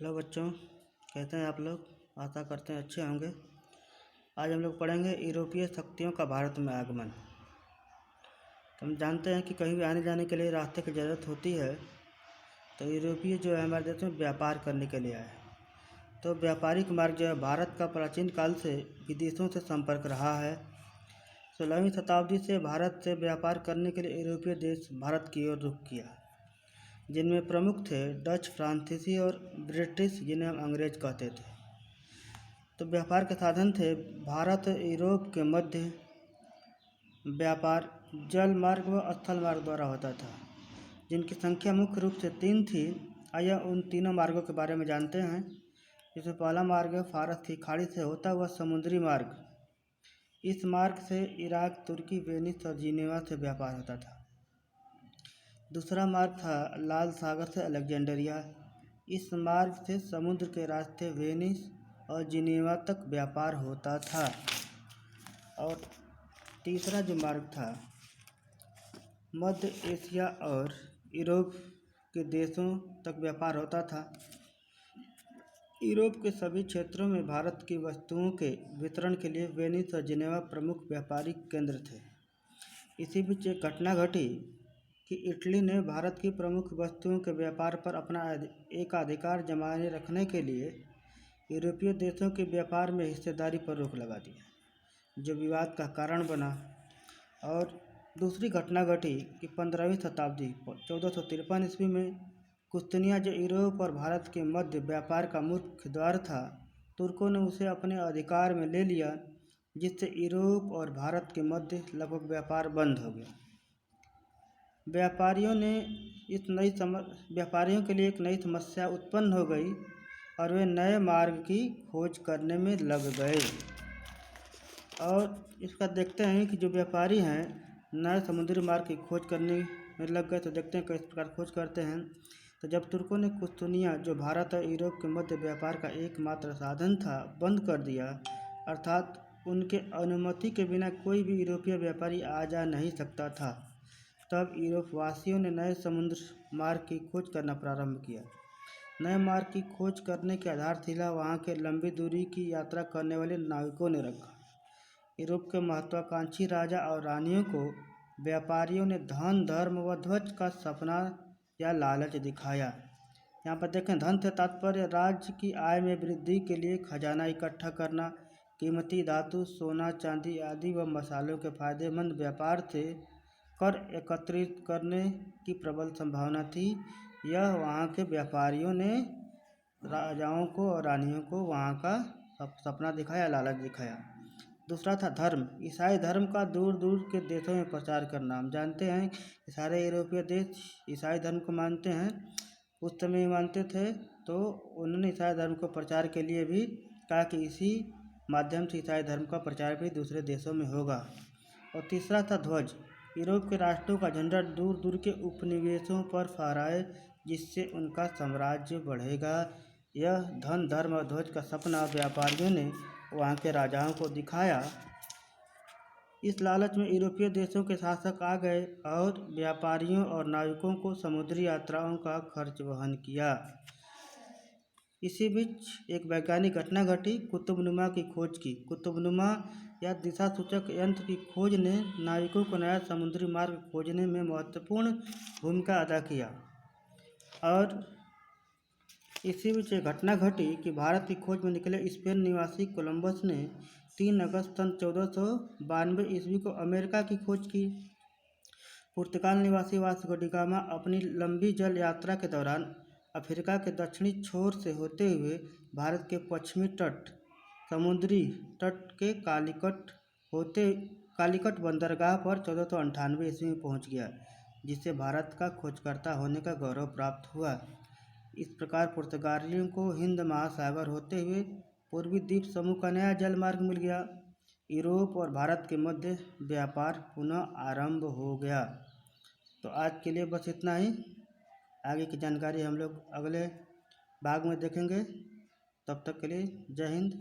Hello बच्चों, कैसे हैं आप लोग। आशा करते हैं अच्छे होंगे। आज हम लोग पढ़ेंगे यूरोपीय शक्तियों का भारत में आगमन। तो हम जानते हैं कि कहीं भी आने जाने के लिए रास्ते की ज़रूरत होती है। तो यूरोपीय जो है हमारे देश में व्यापार करने के लिए आए। तो व्यापारिक मार्ग जो है भारत का प्राचीन काल से विदेशों से संपर्क रहा है। 16वीं शताब्दी से भारत से व्यापार करने के लिए यूरोपीय देश भारत की ओर रुख किया, जिनमें प्रमुख थे डच, फ्रांसीसी और ब्रिटिश, जिन्हें हम अंग्रेज कहते थे। तो व्यापार के साधन थे भारत यूरोप के मध्य व्यापार जल मार्ग व स्थल मार्ग द्वारा होता था, जिनकी संख्या मुख्य रूप से 3 थी। आइए उन तीनों मार्गों के बारे में जानते हैं। जिसमें पहला मार्ग फारस की खाड़ी से होता हुआ समुद्री मार्ग। इस मार्ग से इराक, तुर्की, वेनिस और जिनेवा से व्यापार होता था। दूसरा मार्ग था लाल सागर से अलेक्जेंड्रिया। इस मार्ग से समुद्र के रास्ते वेनिस और जिनेवा तक व्यापार होता था। और तीसरा जो मार्ग था मध्य एशिया और यूरोप के देशों तक व्यापार होता था। यूरोप के सभी क्षेत्रों में भारत की वस्तुओं के वितरण के लिए वेनिस और जिनेवा प्रमुख व्यापारिक केंद्र थे। इसी बीच एक घटना घटी कि इटली ने भारत की प्रमुख वस्तुओं के व्यापार पर अपना एकाधिकार जमाने रखने के लिए यूरोपीय देशों के व्यापार में हिस्सेदारी पर रोक लगा दी, जो विवाद का कारण बना। और दूसरी घटना घटी कि 15वीं शताब्दी 1453 ईस्वी में कुस्तुनिया, जो यूरोप और भारत के मध्य व्यापार का मुख्य द्वार था, तुर्कों ने उसे अपने अधिकार में ले लिया, जिससे यूरोप और भारत के मध्य लगभग व्यापार बंद हो गया। व्यापारियों के लिए एक नई समस्या उत्पन्न हो गई और वे नए मार्ग की खोज करने में लग गए। और इसका देखते हैं कि जो व्यापारी हैं नए समुद्री मार्ग की खोज करने में लग गए। तो देखते हैं किस प्रकार खोज करते हैं। तो जब तुर्कों ने कुस्तुनिया, जो भारत और यूरोप के मध्य व्यापार का एकमात्र साधन था, बंद कर दिया, अर्थात उनके अनुमति के बिना कोई भी यूरोपीय व्यापारी आ जा नहीं सकता था, तब यूरोप वासियों ने नए समुद्र मार्ग की खोज करना प्रारंभ किया। नए मार्ग की खोज करने की आधारशिला वहाँ के लंबी दूरी की यात्रा करने वाले नाविकों ने रखा। यूरोप के महत्वाकांक्षी राजा और रानियों को व्यापारियों ने धन, धर्म व ध्वज का सपना या लालच दिखाया। यहाँ पर देखें, धन से तात्पर्य राज्य की आय में वृद्धि के लिए खजाना इकट्ठा करना, कीमती धातु, सोना, चांदी आदि व मसालों के फायदेमंद व्यापार से कर एकत्रित करने की प्रबल संभावना थी। यह वहाँ के व्यापारियों ने राजाओं को और रानियों को वहाँ का सपना दिखाया, लालच दिखाया। दूसरा था धर्म। ईसाई धर्म का दूर दूर के देशों में प्रचार करना। हम जानते हैं कि सारे यूरोपीय देश ईसाई धर्म को मानते हैं, उस समय मानते थे। तो उन्होंने ईसाई धर्म को प्रचार के लिए भी कहा कि इसी माध्यम से ईसाई धर्म का प्रचार भी दूसरे देशों में होगा। और तीसरा था ध्वज। यूरोप के राष्ट्रों का झंडा दूर दूर के उपनिवेशों पर फहराए, जिससे उनका साम्राज्य बढ़ेगा। यह धन, धर्म और ध्वज का सपना व्यापारियों ने वहाँ के राजाओं को दिखाया। इस लालच में यूरोपीय देशों के शासक आ गए और व्यापारियों और नाविकों को समुद्री यात्राओं का खर्च वहन किया। इसी बीच एक वैज्ञानिक घटना घटी, कुतुबनुमा की खोज की। कुतुबनुमा या दिशा सूचक यंत्र की खोज ने नाविकों को नया समुद्री मार्ग खोजने में महत्वपूर्ण भूमिका अदा किया। और इसी बीच एक घटना घटी कि भारत की खोज में निकले स्पेन निवासी कोलंबस ने 3 अगस्त सन 1492 ईस्वी को अमेरिका की खोज की। पुर्तगाल निवासी वास्को डी गामा अपनी लंबी जल यात्रा के दौरान अफ्रीका के दक्षिणी छोर से होते हुए भारत के पश्चिमी तट, समुद्री तट के कालीकट बंदरगाह पर 1498 ईस्वी में पहुंच गया, जिससे भारत का खोजकर्ता होने का गौरव प्राप्त हुआ। इस प्रकार पुर्तगालियों को हिंद महासागर होते हुए पूर्वी द्वीप समूह का नया जल मार्ग मिल गया। यूरोप और भारत के मध्य व्यापार पुनः आरंभ हो गया। तो आज के लिए बस इतना ही। आगे की जानकारी हम लोग अगले भाग में देखेंगे। तब तक के लिए जय हिंद,